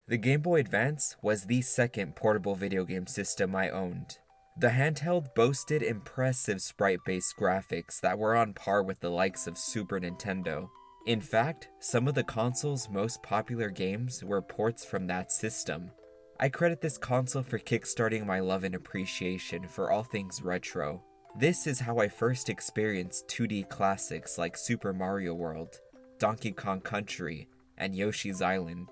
The Game Boy Advance was the second portable video game system I owned. The handheld boasted impressive sprite-based graphics that were on par with the likes of Super Nintendo. In fact, some of the console's most popular games were ports from that system. I credit this console for kickstarting my love and appreciation for all things retro. This is how I first experienced 2D classics like Super Mario World, Donkey Kong Country, and Yoshi's Island.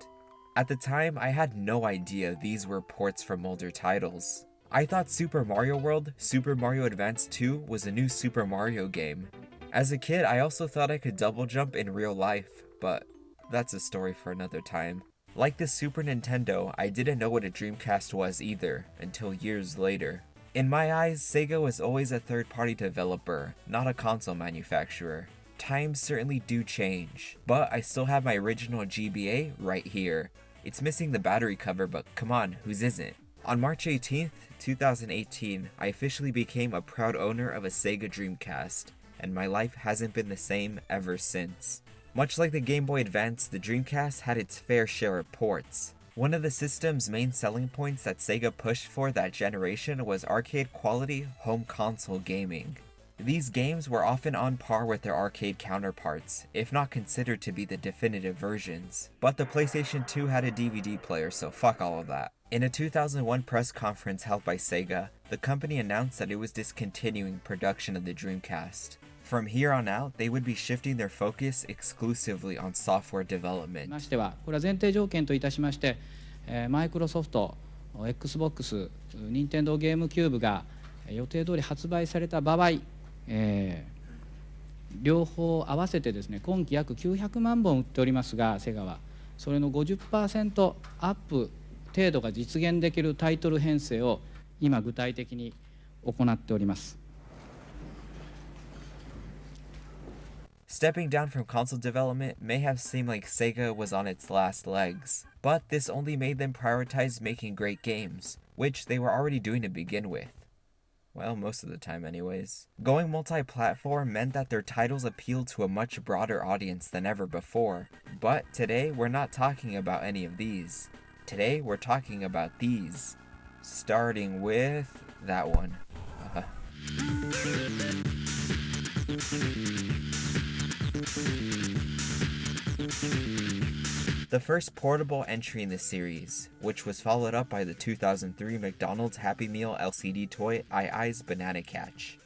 At the time, I had no idea these were ports from older titles. I thought Super Mario World, Super Mario Advance 2 was a new Super Mario game. As a kid, I also thought I could double jump in real life, but that's a story for another time. Like the Super Nintendo, I didn't know what a Dreamcast was either, until years later. In my eyes, Sega was always a third-party developer, not a console manufacturer. Times certainly do change, but I still have my original GBA right here. It's missing the battery cover, but come on, whose isn't? On March 18th, 2018, I officially became a proud owner of a Sega Dreamcast, and my life hasn't been the same ever since. Much like the Game Boy Advance, the Dreamcast had its fair share of ports. One of the system's main selling points that Sega pushed for that generation was arcade-quality home console gaming. These games were often on par with their arcade counterparts, if not considered to be the definitive versions. But the PlayStation 2 had a DVD player, so fuck all of that. In a 2001 press conference held by Sega, the company announced that it was discontinuing production of the Dreamcast. From here on out, they would be shifting their focus exclusively on software development. ましては、これは前提条件といたしまして、マイクロソフト、Xbox、任天堂ゲームキューブが予定通り発売された場合、両方合わせてですね、今期約900万本売っておりますが、セガはそれの 50% アップ程度が実現できるタイトル編成を今具体的に行っております。Stepping down from console development may have seemed like Sega was on its last legs, but this only made them prioritize making great games, which they were already doing to begin with. Well, most of the time anyways. Going multi-platform meant that their titles appealed to a much broader audience than ever before, but today we're not talking about any of these. Today we're talking about these, starting with that one. The first portable entry in the series, which was followed up by the 2003 McDonald's Happy Meal LCD toy I's Banana Catch.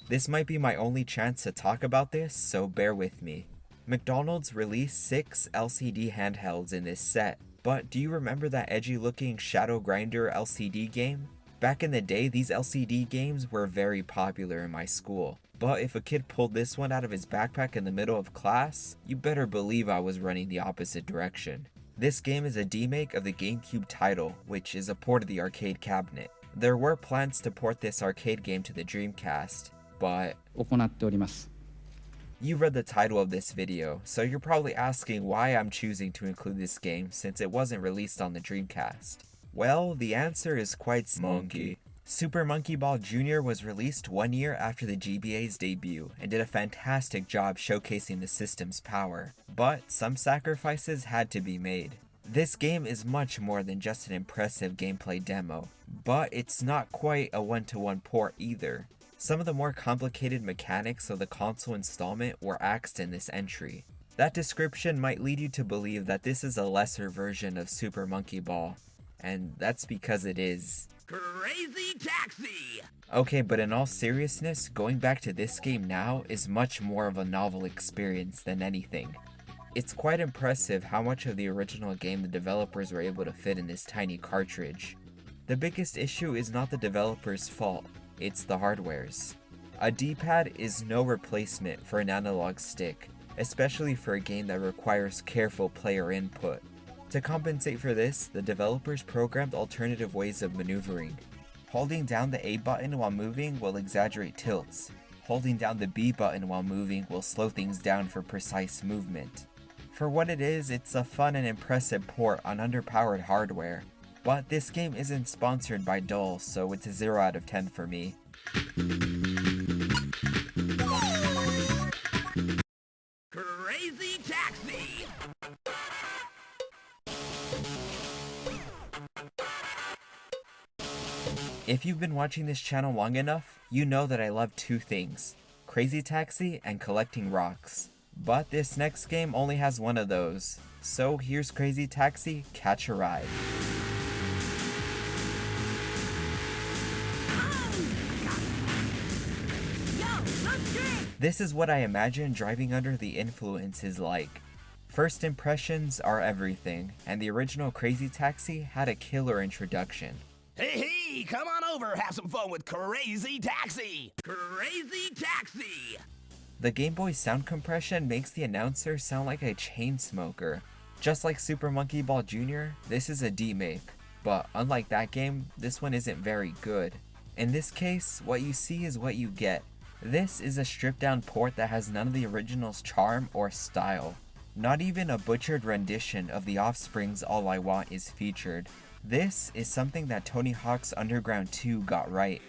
This might be my only chance to talk about this, so bear with me. McDonald's released 6 LCD handhelds in this set, but do you remember that edgy looking Shadow Grinder LCD game? Back in the day, these LCD games were very popular in my school. But if a kid pulled this one out of his backpack in the middle of class, you better believe I was running the opposite direction. This game is a demake of the GameCube title, which is a port of the arcade cabinet. There were plans to port this arcade game to the Dreamcast, but... 行っております。 You read the title of this video, so you're probably asking why I'm choosing to include this game since it wasn't released on the Dreamcast. Well, the answer is quite monkey. Super Monkey Ball Jr. was released 1 year after the GBA's debut and did a fantastic job showcasing the system's power, but some sacrifices had to be made. This game is much more than just an impressive gameplay demo, but it's not quite a one-to-one port either. Some of the more complicated mechanics of the console installment were axed in this entry. That description might lead you to believe that this is a lesser version of Super Monkey Ball, and that's because it is. Crazy Taxi! Okay, but in all seriousness, going back to this game now is much more of a novel experience than anything. It's quite impressive how much of the original game the developers were able to fit in this tiny cartridge. The biggest issue is not the developer's fault, it's the hardware's. A D-pad is no replacement for an analog stick, especially for a game that requires careful player input. To compensate for this, the developers programmed alternative ways of maneuvering. Holding down the A button while moving will exaggerate tilts. Holding down the B button while moving will slow things down for precise movement. For what it is, it's a fun and impressive port on underpowered hardware. But this game isn't sponsored by Dole, so it's a 0 out of 10 for me. Crazy Taxi! If you've been watching this channel long enough, you know that I love two things: Crazy Taxi and collecting rocks. But this next game only has one of those. So here's Crazy Taxi, Catch a Ride. This is what I imagine driving under the influence is like. First impressions are everything, and the original Crazy Taxi had a killer introduction. Hey, come on over, have some fun with Crazy Taxi! Crazy Taxi! The Game Boy sound compression makes the announcer sound like a chain smoker. Just like Super Monkey Ball Jr., this is a D-make, but unlike that game, this one isn't very good. In this case, what you see is what you get. This is a stripped down port that has none of the original's charm or style. Not even a butchered rendition of The Offspring's All I Want is featured. This is something that Tony Hawk's Underground 2 got right.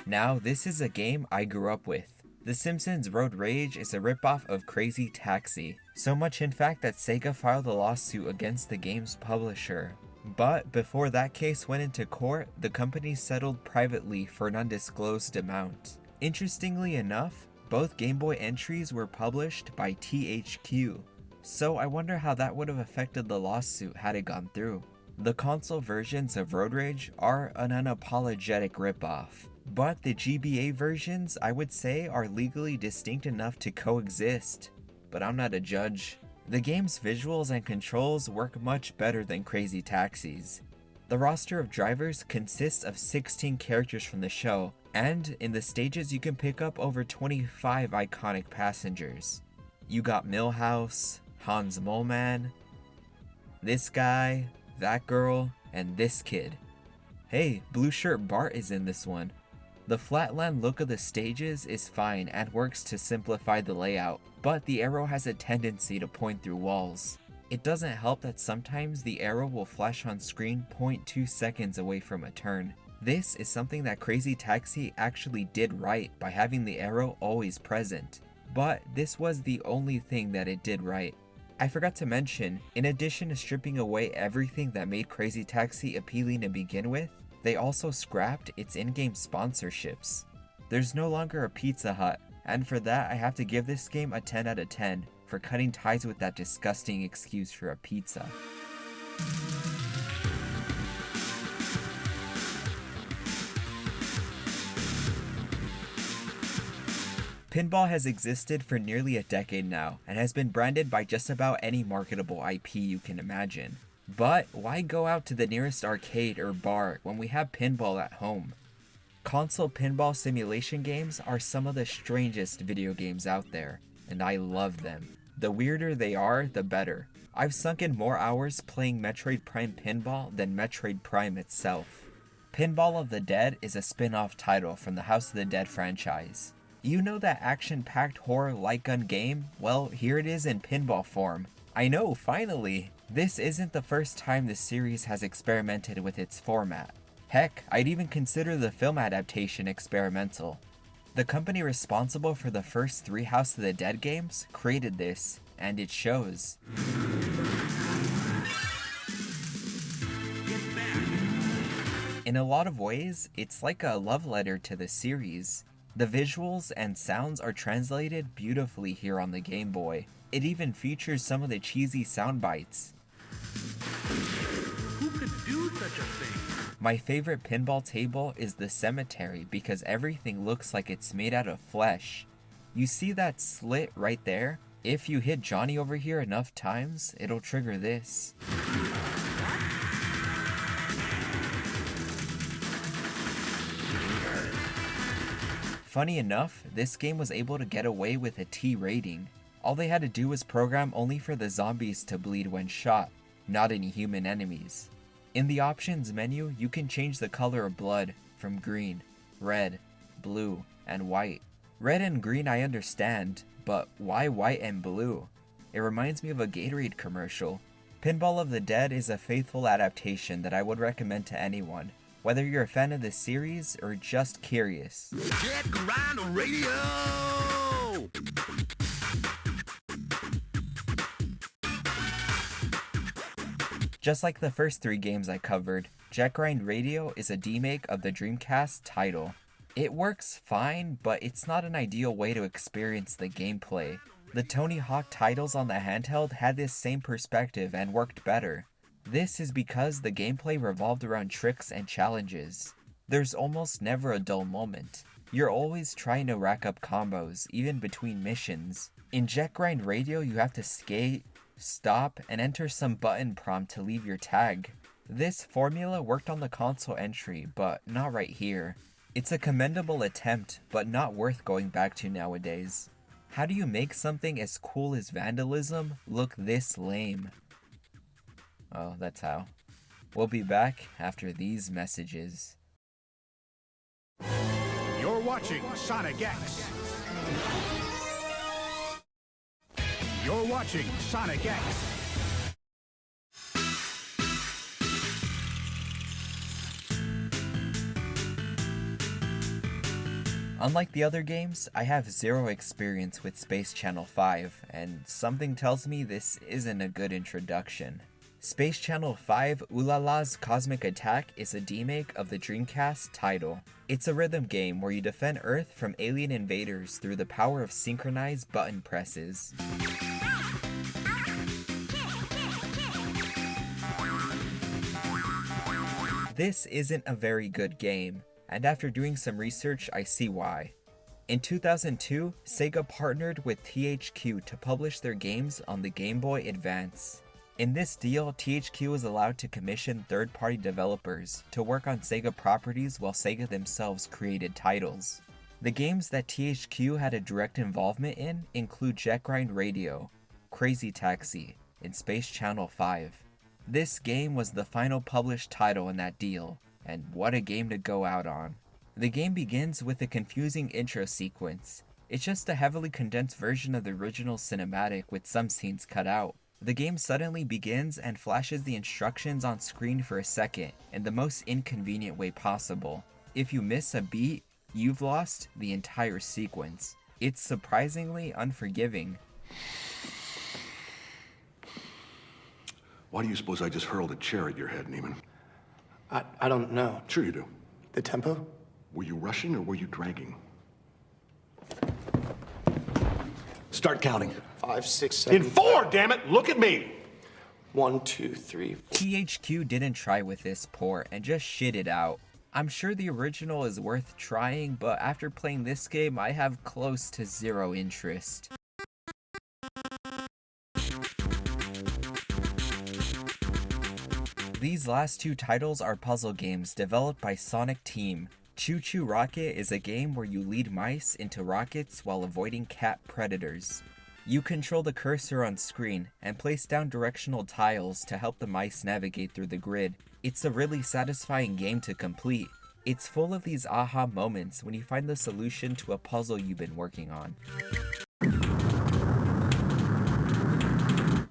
Now, this is a game I grew up with. The Simpsons Road Rage is a ripoff of Crazy Taxi, so much in fact that Sega filed a lawsuit against the game's publisher. But before that case went into court, the company settled privately for an undisclosed amount. Interestingly enough, both Game Boy entries were published by THQ, so I wonder how that would have affected the lawsuit had it gone through. The console versions of Road Rage are an unapologetic ripoff. But the GBA versions, I would say, are legally distinct enough to coexist. But I'm not a judge. The game's visuals and controls work much better than Crazy Taxi's. The roster of drivers consists of 16 characters from the show, and in the stages you can pick up over 25 iconic passengers. You got Milhouse, Hans Moleman, this guy, that girl, and this kid. Hey, Blue Shirt Bart is in this one. The flatland look of the stages is fine and works to simplify the layout, but the arrow has a tendency to point through walls. It doesn't help that sometimes the arrow will flash on screen 0.2 seconds away from a turn. This is something that Crazy Taxi actually did right by having the arrow always present, but this was the only thing that it did right. I forgot to mention, in addition to stripping away everything that made Crazy Taxi appealing to begin with, they also scrapped its in-game sponsorships. There's no longer a Pizza Hut, and for that I have to give this game a 10 out of 10 for cutting ties with that disgusting excuse for a pizza. Pinball has existed for nearly a decade now, and has been branded by just about any marketable IP you can imagine. But why go out to the nearest arcade or bar when we have pinball at home? Console pinball simulation games are some of the strangest video games out there, and I love them. The weirder they are, the better. I've sunk in more hours playing Metroid Prime Pinball than Metroid Prime itself. Pinball of the Dead is a spin-off title from the House of the Dead franchise. You know that action-packed horror light gun game? Well, here it is in pinball form. I know, finally! This isn't the first time the series has experimented with its format. Heck, I'd even consider the film adaptation experimental. The company responsible for the first 3 House of the Dead games created this, and it shows. In a lot of ways, it's like a love letter to the series. The visuals and sounds are translated beautifully here on the Game Boy. It even features some of the cheesy sound bites. Who could do such a thing? My favorite pinball table is the cemetery because everything looks like it's made out of flesh. You see that slit right there? If you hit Johnny over here enough times, it'll trigger this. Funny enough, this game was able to get away with a T rating. All they had to do was program only for the zombies to bleed when shot, not any human enemies. In the options menu, you can change the color of blood from green, red, blue, and white. Red and green I understand, but why white and blue? It reminds me of a Gatorade commercial. Pinball of the Dead is a faithful adaptation that I would recommend to anyone, whether you're a fan of the series or just curious. Get Grind Radio! Just like the first 3 games I covered, Jet Grind Radio is a remake of the Dreamcast title. It works fine, but it's not an ideal way to experience the gameplay. The Tony Hawk titles on the handheld had this same perspective and worked better. This is because the gameplay revolved around tricks and challenges. There's almost never a dull moment. You're always trying to rack up combos, even between missions. In Jet Grind Radio, you have to skate, stop, and enter some button prompt to leave your tag. This formula worked on the console entry, but not right here. It's a commendable attempt, but not worth going back to nowadays. How do you make something as cool as vandalism look this lame? Oh, that's how. We'll be back after these messages. You're watching Sonic X. You're watching Sonic X. Unlike the other games, I have zero experience with Space Channel 5, and something tells me this isn't a good introduction. Space Channel 5 Ulala's Cosmic Attack is a remake of the Dreamcast title. It's a rhythm game where you defend Earth from alien invaders through the power of synchronized button presses. This isn't a very good game, and after doing some research, I see why. In 2002, Sega partnered with THQ to publish their games on the Game Boy Advance. In this deal, THQ was allowed to commission third-party developers to work on Sega properties while Sega themselves created titles. The games that THQ had a direct involvement in include Jet Grind Radio, Crazy Taxi, and Space Channel 5. This game was the final published title in that deal, and what a game to go out on. The game begins with a confusing intro sequence. It's just a heavily condensed version of the original cinematic with some scenes cut out. The game suddenly begins and flashes the instructions on screen for a second in the most inconvenient way possible. If you miss a beat, you've lost the entire sequence. It's surprisingly unforgiving. Why do you suppose I just hurled a chair at your head, Neiman? I don't know. Sure you do. The tempo? Were you rushing or were you dragging? Start counting. 5, 6, 7. In 4, damn it! Look at me! 1, 2, 3. THQ didn't try with this port and just shit it out. I'm sure the original is worth trying, but after playing this game, I have close to zero interest. These last 2 titles are puzzle games developed by Sonic Team. Choo Choo Rocket is a game where you lead mice into rockets while avoiding cat predators. You control the cursor on screen and place down directional tiles to help the mice navigate through the grid. It's a really satisfying game to complete. It's full of these aha moments when you find the solution to a puzzle you've been working on.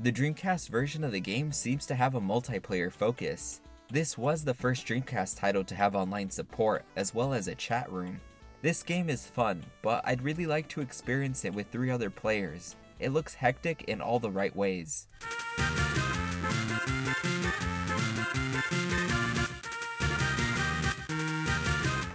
The Dreamcast version of the game seems to have a multiplayer focus. This was the first Dreamcast title to have online support, as well as a chat room. This game is fun, but I'd really like to experience it with 3 other players. It looks hectic in all the right ways.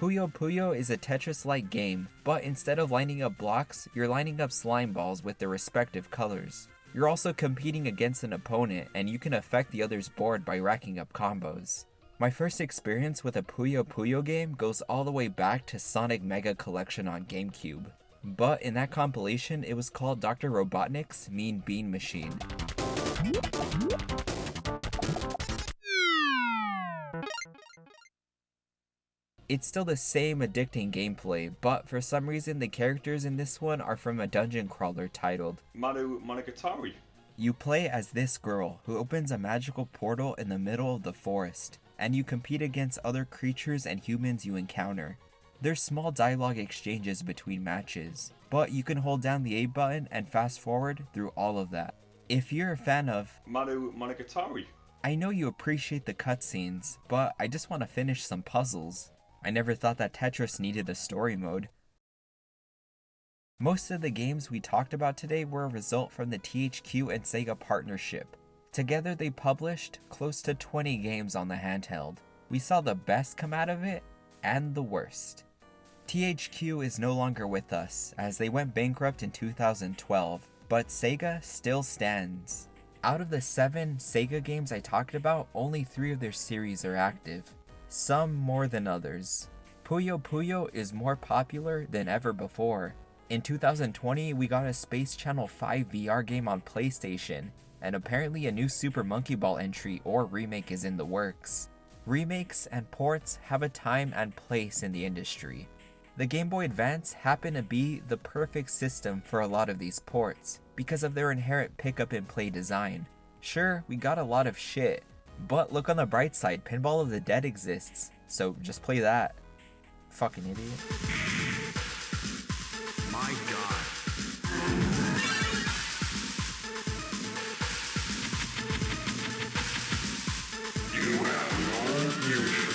Puyo Puyo is a Tetris-like game, but instead of lining up blocks, you're lining up slime balls with their respective colors. You're also competing against an opponent, and you can affect the other's board by racking up combos. My first experience with a Puyo Puyo game goes all the way back to Sonic Mega Collection on GameCube. But in that compilation, it was called Dr. Robotnik's Mean Bean Machine. It's still the same addicting gameplay, but for some reason the characters in this one are from a dungeon crawler titled Monogatari. You play as this girl who opens a magical portal in the middle of the forest, and you compete against other creatures and humans you encounter. There's small dialogue exchanges between matches. but you can hold down the A button and fast forward through all of that. If you're a fan of Maru Monogatari, I know you appreciate the cutscenes, but I just want to finish some puzzles. I never thought that Tetris needed a story mode. Most of the games we talked about today were a result from the THQ and Sega partnership. Together they published close to 20 games on the handheld. We saw the best come out of it, and the worst. THQ is no longer with us, as they went bankrupt in 2012, but Sega still stands. Out of the 7 Sega games I talked about, only 3 of their series are active, some more than others. Puyo Puyo is more popular than ever before. In 2020, we got a Space Channel 5 VR game on PlayStation, and apparently a new Super Monkey Ball entry or remake is in the works. Remakes and ports have a time and place in the industry. The Game Boy Advance happened to be the perfect system for a lot of these ports, because of their inherent pick up and play design. Sure, we got a lot of shit, but look on the bright side, Pinball of the Dead exists, so just play that. Fucking idiot. My God. You have no future.